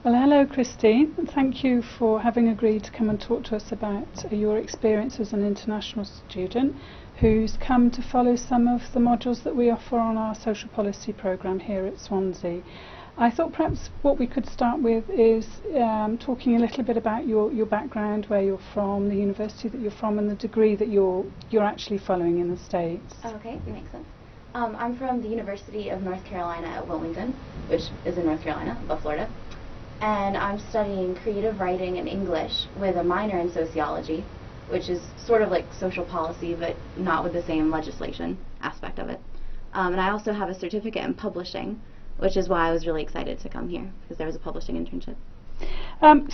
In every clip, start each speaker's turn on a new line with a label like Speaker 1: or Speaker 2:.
Speaker 1: Well, hello Christine, and thank you for having agreed to come and talk to us about your experience as an international student who's come to follow some of the modules that we offer on our social policy programme here at Swansea. I thought perhaps what we could start with is talking a little bit about your background, where you're from, the university that you're from, and the degree that you're actually following in the States.
Speaker 2: Okay, that makes sense. I'm from the University of North Carolina at Wilmington, which is in North Carolina, above Florida. And I'm studying creative writing and English with a minor in sociology, which is sort of like social policy, but not with the same legislation aspect of it. And I also have a certificate in publishing, which is why I was really excited to come here, because there was a publishing internship.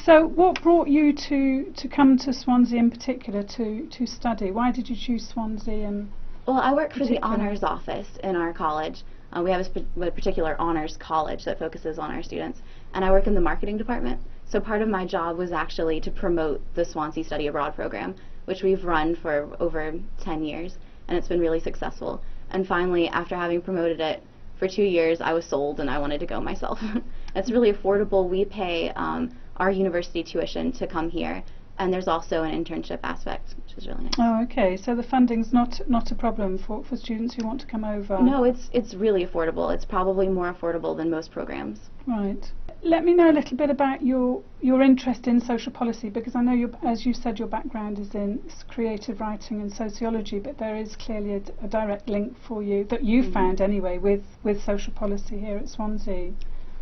Speaker 1: So what brought you to come to Swansea in particular to study? Why did you choose Swansea?
Speaker 2: Well, I work for the honors office in our college. We have a particular honors college that focuses on our students, and I work in the marketing department. So part of my job was actually to promote the Swansea Study Abroad program, which we've run for over 10 years, and it's been really successful. And finally, after having promoted it for 2 years, I was sold and I wanted to go myself. It's really affordable. We pay our university tuition to come here, and there's also an internship aspect, which is really nice.
Speaker 1: Oh, okay. So the funding's not a problem for students who want to come over?
Speaker 2: No, it's really affordable. It's probably more affordable than most programs.
Speaker 1: Right. Let me know a little bit about your interest in social policy, because I know, as you said, your background is in creative writing and sociology, but there is clearly a direct link for you, that you found anyway, with social policy here at Swansea.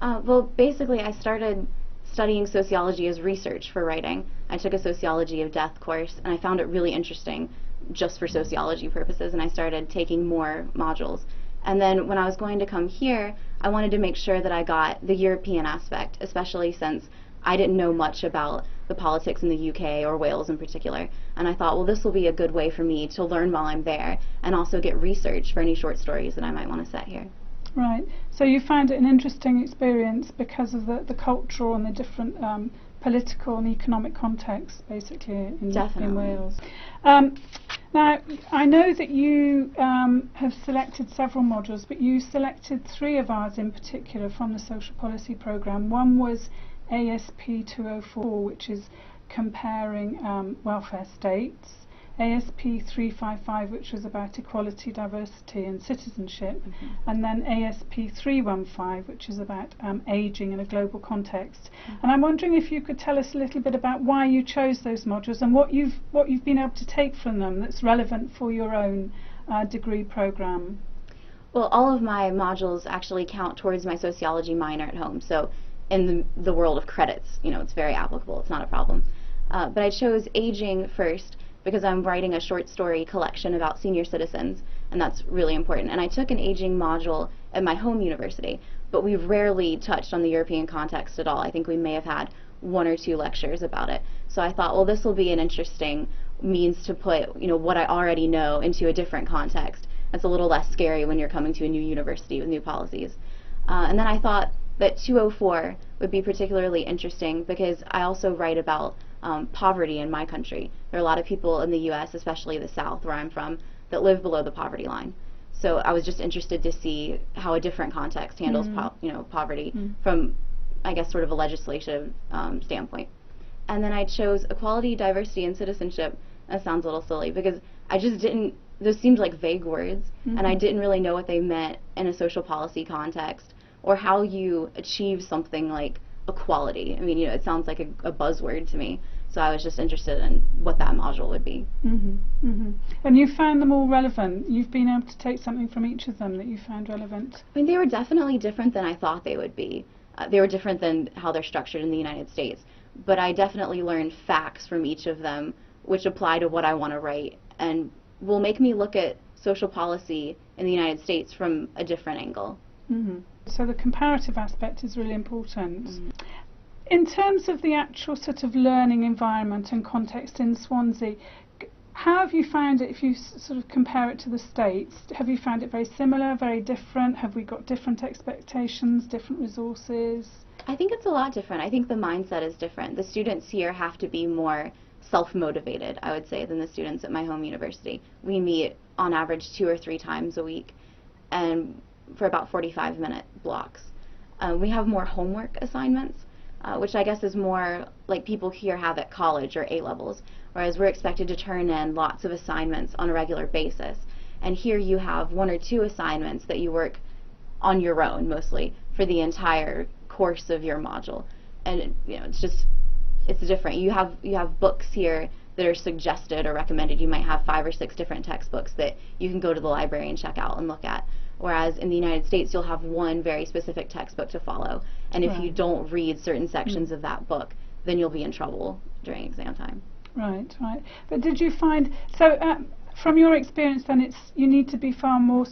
Speaker 2: Well, basically I started studying sociology as research for writing. I took a sociology of death course, and I found it really interesting just for sociology purposes, and I started taking more modules. And then when I was going to come here, I wanted to make sure that I got the European aspect, especially since I didn't know much about the politics in the UK or Wales in particular. And I thought, well, this will be a good way for me to learn while I'm there and also get research for any short stories that I might want to set here.
Speaker 1: Right. So you found it an interesting experience because of the cultural and the different political and economic context, basically, in Wales. Now, I know that you have selected several modules, but you selected 3 of ours in particular from the social policy programme. One was ASP 204, which is comparing welfare states, ASP 355, which was about equality, diversity and citizenship, and then ASP 315, which is about ageing in a global context. And I'm wondering if you could tell us a little bit about why you chose those modules and what you've been able to take from them that's relevant for your own degree programme.
Speaker 2: Well, all of my modules actually count towards my sociology minor at home, so in the world of credits, it's very applicable, it's not a problem. But I chose aging first because I'm writing a short story collection about senior citizens, and that's really important. And I took an aging module at my home university, but we've rarely touched on the European context at all. I think we may have had 1 or 2 lectures about it. So I thought, well, this will be an interesting means to put, what I already know into a different context. It's a little less scary when you're coming to a new university with new policies. And then I thought that 204 would be particularly interesting because I also write about poverty in my country. There are a lot of people in the U.S., especially the South, where I'm from, that live below the poverty line. So I was just interested to see how a different context handles poverty from, I guess, sort of a legislative standpoint. And then I chose equality, diversity, and citizenship. That sounds a little silly because I just didn't, those seemed like vague words, and I didn't really know what they meant in a social policy context or how you achieve something like equality. I mean, it sounds like a buzzword to me. So I was just interested in what that module would be.
Speaker 1: And you found them all relevant? You've been able to take something from each of them that you found relevant?
Speaker 2: I mean, they were definitely different than I thought they would be. They were different than how they're structured in the United States. But I definitely learned facts from each of them which apply to what I want to write and will make me look at social policy in the United States from a different angle.
Speaker 1: So the comparative aspect is really important. In terms of the actual sort of learning environment and context in Swansea, how have you found it if you sort of compare it to the States? Have you found it very similar, very different? Have we got different expectations, different resources?
Speaker 2: I think it's a lot different. I think the mindset is different. The students here have to be more self-motivated, I would say, than the students at my home university. We meet on average 2 or 3 times a week and for about 45-minute blocks. We have more homework assignments. which I guess is more like people here have at college or A-levels, whereas we're expected to turn in lots of assignments on a regular basis. And here you have 1 or 2 assignments that you work on your own, mostly, for the entire course of your module. And it's different. You have books here that are suggested or recommended. You might have 5 or 6 different textbooks that you can go to the library and check out and look at. Whereas in the United States, you'll have one very specific textbook to follow. And if you don't read certain sections of that book, then you'll be in trouble during exam time.
Speaker 1: Right, right. But did you find, from your experience then, you need to be far more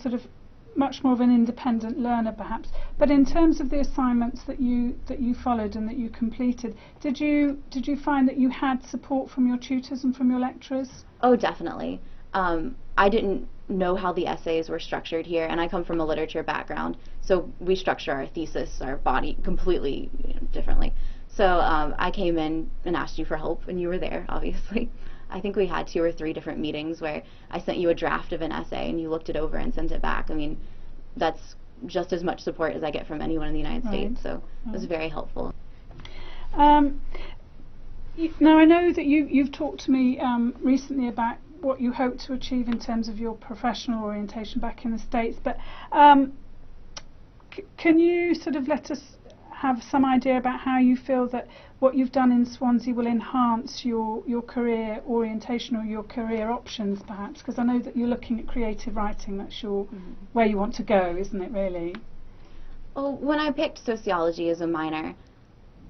Speaker 1: much more of an independent learner perhaps, but in terms of the assignments that you followed and that you completed, did you find that you had support from your tutors and from your lecturers?
Speaker 2: Oh, definitely. I didn't know how the essays were structured here, and I come from a literature background, so we structure our thesis, our body, completely differently. So I came in and asked you for help, and you were there, obviously. I think we had 2 or 3 different meetings where I sent you a draft of an essay and you looked it over and sent it back. I mean, that's just as much support as I get from anyone in the United States, so it was very helpful.
Speaker 1: Now I know that you've talked to me recently about what you hope to achieve in terms of your professional orientation back in the States, but can you let us have some idea about how you feel that what you've done in Swansea will enhance your career orientation or your career options perhaps? Because I know that you're looking at creative writing, that's your where you want to go, isn't it really?
Speaker 2: Well, when I picked sociology as a minor,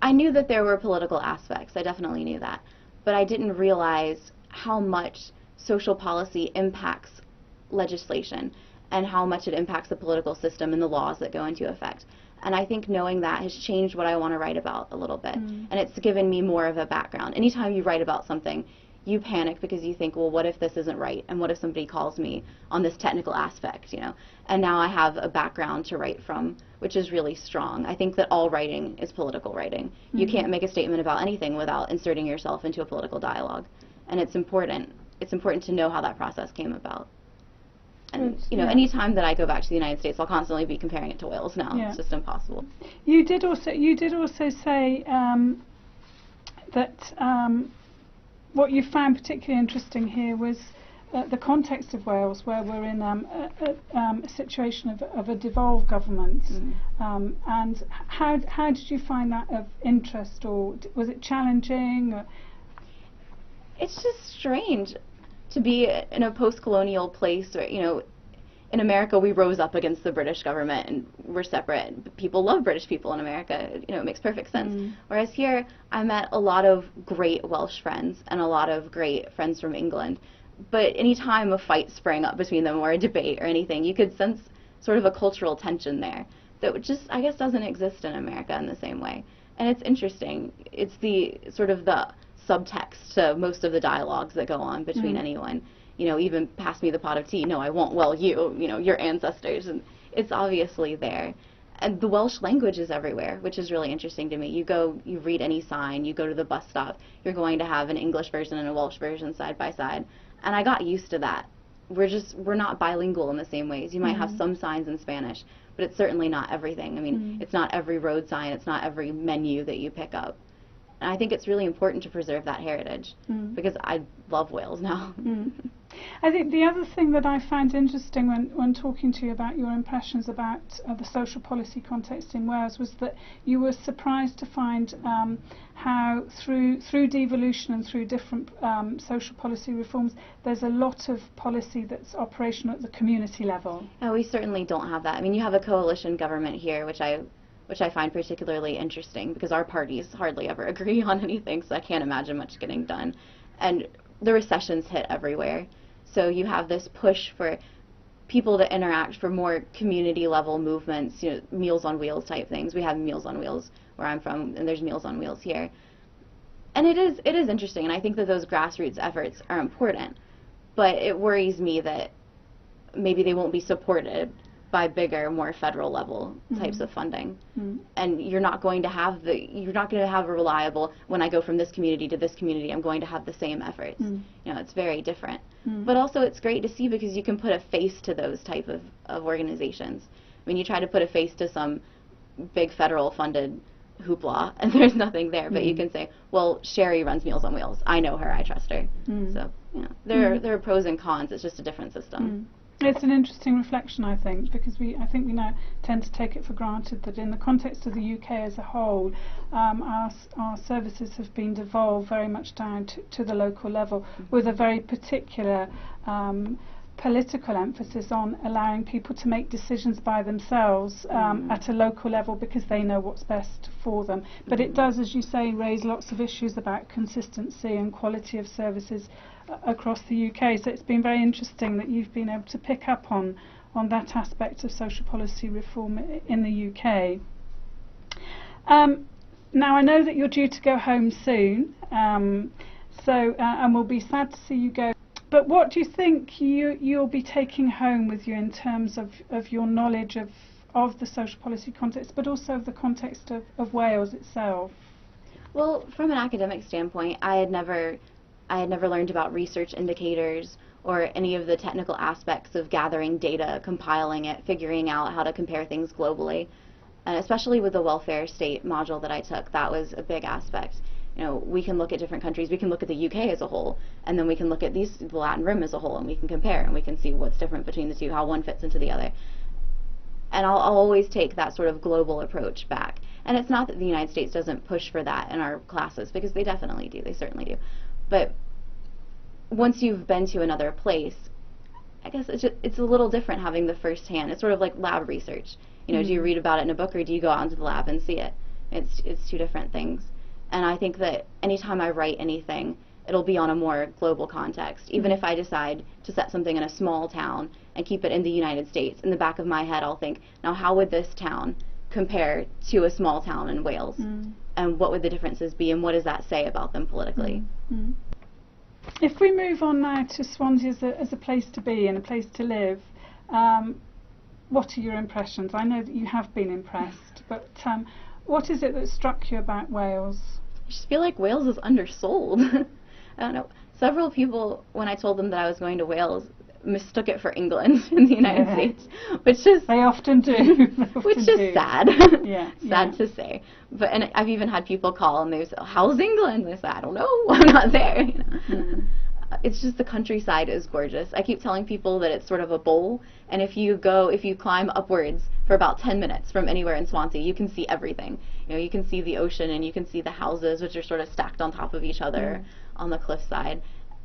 Speaker 2: I knew that there were political aspects, I definitely knew that, but I didn't realize how much social policy impacts legislation and how much it impacts the political system and the laws that go into effect. And I think knowing that has changed what I want to write about a little bit. And it's given me more of a background. Anytime you write about something, you panic because you think, well, what if this isn't right? And what if somebody calls me on this technical aspect, And now I have a background to write from, which is really strong. I think that all writing is political writing. You can't make a statement about anything without inserting yourself into a political dialogue. And it's important. It's important to know how that process came about. And any time that I go back to the United States, I'll constantly be comparing it to Wales now. It's just impossible.
Speaker 1: You did also say that what you found particularly interesting here was the context of Wales, where we're in a situation of a devolved government. And how did you find that of interest, or was it challenging?
Speaker 2: It's just strange to be in a post-colonial place where, in America we rose up against the British government and we're separate. People love British people in America, it makes perfect sense. Whereas here I met a lot of great Welsh friends and a lot of great friends from England. But any time a fight sprang up between them or a debate or anything, you could sense sort of a cultural tension there that just, I guess, doesn't exist in America in the same way. And it's interesting. It's the subtext to most of the dialogues that go on between anyone. Even pass me the pot of tea. No, I won't. Well, your ancestors. And it's obviously there. And the Welsh language is everywhere, which is really interesting to me. You read any sign, you go to the bus stop, you're going to have an English version and a Welsh version side by side. And I got used to that. We're not bilingual in the same ways. You might have some signs in Spanish, but it's certainly not everything. I mean, it's not every road sign, it's not every menu that you pick up. And I think it's really important to preserve that heritage because I love Wales now.
Speaker 1: I think the other thing that I find interesting when talking to you about your impressions about the social policy context in Wales was that you were surprised to find how through devolution and through different social policy reforms, there's a lot of policy that's operational at the community level.
Speaker 2: Oh, we certainly don't have that. I mean, you have a coalition government here, which I find particularly interesting because our parties hardly ever agree on anything, so I can't imagine much getting done. And the recessions hit everywhere. So you have this push for people to interact, for more community level movements, Meals on Wheels type things. We have Meals on Wheels where I'm from, and there's Meals on Wheels here. And it is interesting, and I think that those grassroots efforts are important. But it worries me that maybe they won't be supported by bigger, more federal level types of funding. And you're not going to have a reliable, when I go from this community to this community, I'm going to have the same efforts. It's very different. But also it's great to see because you can put a face to those type of organizations. I mean, you try to put a face to some big federal funded hoopla and there's nothing there, but you can say, well, Sherry runs Meals on Wheels. I know her, I trust her. So, you know, there are pros and cons. It's just a different system.
Speaker 1: It's an interesting reflection, I think, because I think we now tend to take it for granted that in the context of the UK as a whole, our services have been devolved very much down to the local level, with a very particular political emphasis on allowing people to make decisions by themselves at a local level because they know what's best for them. But it does, as you say, raise lots of issues about consistency and quality of services across the UK. So it's been very interesting that you've been able to pick up on that aspect of social policy reform in the UK. Now I know that you're due to go home soon, and we'll be sad to see you go. But what do you think you'll be taking home with you in terms of your knowledge of the social policy context, but also of the context of Wales itself?
Speaker 2: Well, from an academic standpoint, I had never learned about research indicators or any of the technical aspects of gathering data, compiling it, figuring out how to compare things globally. And especially with the welfare state module that I took, that was a big aspect. You know, we can look at different countries, we can look at the UK as a whole, and then we can look at the Latin Rim as a whole, and we can compare, and we can see what's different between the two, how one fits into the other. And I'll always take that sort of global approach back. And it's not that the United States doesn't push for that in our classes, because they definitely do, they certainly do. But once you've been to another place, I guess it's a little different having the first hand. It's sort of like lab research. You know, do you read about it in a book, or do you go out into the lab and see it? It's two different things. And I think that anytime I write anything, it'll be on a more global context. Even if I decide to set something in a small town and keep it in the United States, in the back of my head I'll think, now how would this town compare to a small town in Wales? And what would the differences be, and what does that say about them politically?
Speaker 1: If we move on now to Swansea as a place to be and a place to live, what are your impressions? I know that you have been impressed, but what is it that struck you about Wales?
Speaker 2: I just feel like Wales is undersold. I don't know. Several people, when I told them that I was going to Wales, mistook it for England in the United States, which is
Speaker 1: they often do.
Speaker 2: Which is sad. Sad to say. But and I've even had people call and they say, "How's England?" And I say, "I don't know. I'm not there." You know? It's just the countryside is gorgeous. I keep telling people that it's sort of a bowl, and if you climb upwards for about 10 minutes from anywhere in Swansea, you can see everything. You know, you can see the ocean, and you can see the houses, which are sort of stacked on top of each other on the cliffside.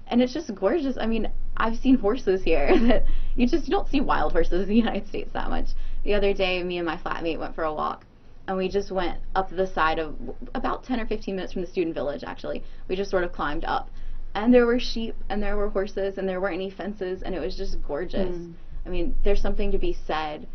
Speaker 2: And it's just gorgeous. I mean, I've seen horses here that you don't see wild horses in the United States that much. The other day, me and my flatmate went for a walk, and we just went up the side of about 10 or 15 minutes from the student village, actually. We just sort of climbed up. And there were sheep, and there were horses, and there weren't any fences, and it was just gorgeous. I mean, there's something to be said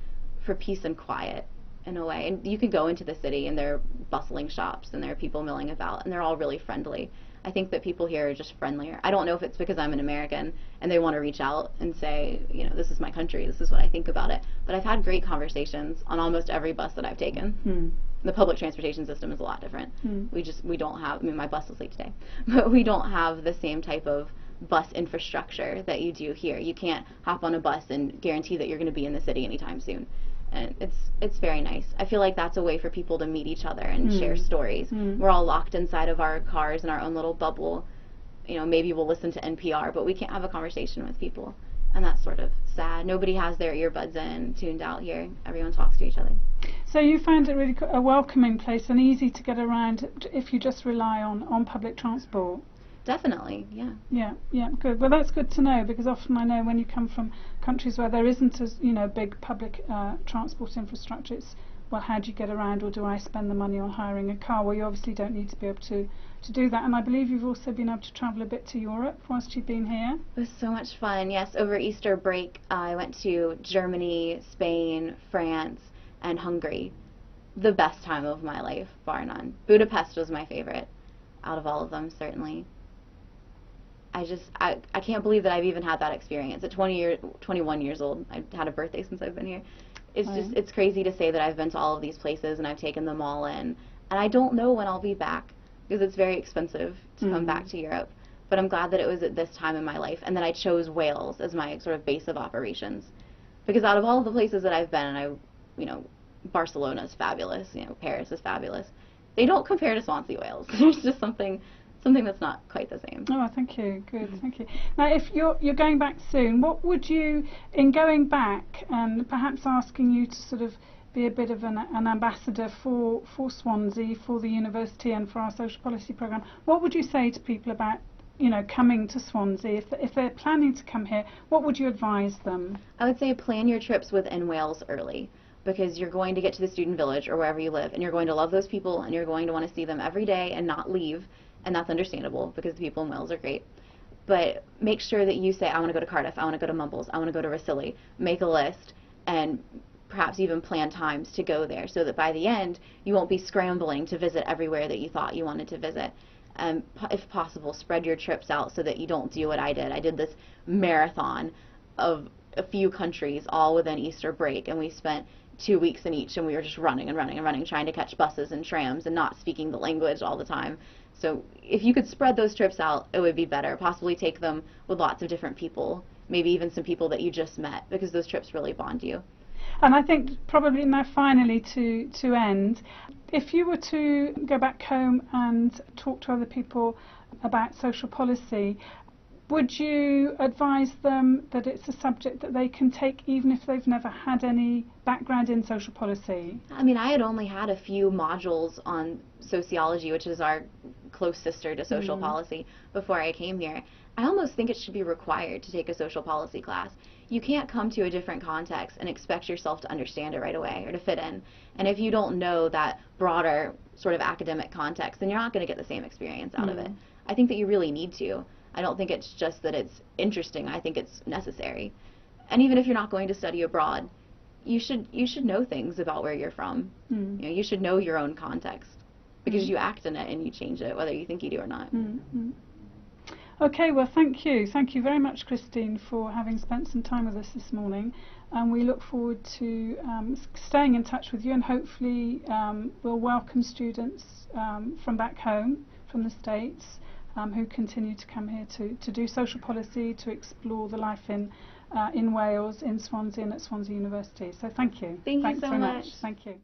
Speaker 2: for peace and quiet, in a way. And you can go into the city, and there are bustling shops, and there are people milling about, and they're all really friendly. I think that people here are just friendlier. I don't know if it's because I'm an American, and they want to reach out and say, you know, this is my country, this is what I think about it. But I've had great conversations on almost every bus that I've taken. The public transportation system is a lot different. We don't have, I mean, my bus was late today, but we don't have the same type of bus infrastructure that you do here. You can't hop on a bus and guarantee that you're going to be in the city anytime soon. And it's very nice. I feel like that's a way for people to meet each other and share stories. We're all locked inside of our cars in our own little bubble. You know, maybe we'll listen to NPR, but we can't have a conversation with people. And that's sort of sad. Nobody has their earbuds in, tuned out here. Everyone talks to each other.
Speaker 1: So you found it really a welcoming place and easy to get around if you just rely on public transport?
Speaker 2: Definitely, yeah.
Speaker 1: Yeah, good. Well, that's good to know, because often I know when you come from countries where there isn't as, you know, big public transport infrastructure, it's, well, how do you get around, or do I spend the money on hiring a car? Well, you obviously don't need to be able to do that. And I believe you've also been able to travel a bit to Europe whilst you've been here.
Speaker 2: It was so much fun. Yes, over Easter break I went to Germany, Spain, France, and Hungary. The best time of my life, bar none. Budapest was my favorite out of all of them, certainly. I can't believe that I've even had that experience. At 21 years old, I've had a birthday since I've been here. It's just, it's crazy to say that I've been to all of these places and I've taken them all in. And I don't know when I'll be back, because it's very expensive to come back to Europe. But I'm glad that it was at this time in my life, and that I chose Wales as my sort of base of operations. Because out of all of the places that I've been, and you know, Barcelona is fabulous, you know, Paris is fabulous. they don't compare to Swansea Wales. There's just something that's not quite the same.
Speaker 1: Oh, thank you. Good, thank you. Now, if you're going back soon, what would you, in going back and perhaps asking you to sort of be a bit of an ambassador for Swansea, for the university and for our social policy programme, what would you say to people about, you know, coming to Swansea? If they're planning to come here, what would you advise them?
Speaker 2: I would say plan your trips within Wales early, because you're going to get to the student village or wherever you live, and you're going to love those people, and you're going to want to see them every day and not leave. And that's understandable because the people in Wales are great. But make sure that you say, I want to go to Cardiff, I want to go to Mumbles, I want to go to Rossilly. Make a list and perhaps even plan times to go there so that by the end you won't be scrambling to visit everywhere that you thought you wanted to visit. If possible, spread your trips out so that you don't do what I did. I did this marathon of a few countries all within Easter break, and we spent 2 weeks in each, and we were just running and running and running, trying to catch buses and trams and not speaking the language all the time. So if you could spread those trips out, it would be better. Possibly take them with lots of different people, maybe even some people that you just met, because those trips really bond you.
Speaker 1: And I think probably now finally to end, if you were to go back home and talk to other people about social policy, would you advise them that it's a subject that they can take even if they've never had any background in social policy?
Speaker 2: I mean, I had only had a few modules on sociology, which is our close sister to social policy, before I came here. I almost think it should be required to take a social policy class. You can't come to a different context and expect yourself to understand it right away or to fit in. And if you don't know that broader sort of academic context, then you're not going to get the same experience out of it. I think that you really need to. I don't think it's just that it's interesting. I think it's necessary. And even if you're not going to study abroad, you should know things about where you're from. You know, you should know your own context, because you act in it and you change it, whether you think you do or not.
Speaker 1: Okay, well, thank you. Thank you very much, Christine, for having spent some time with us this morning. And we look forward to staying in touch with you, and hopefully we'll welcome students from back home, from the States, who continue to come here to do social policy, to explore the life in Wales, in Swansea and at Swansea University. So thank you.
Speaker 2: Thanks
Speaker 1: so
Speaker 2: much.
Speaker 1: Thank you.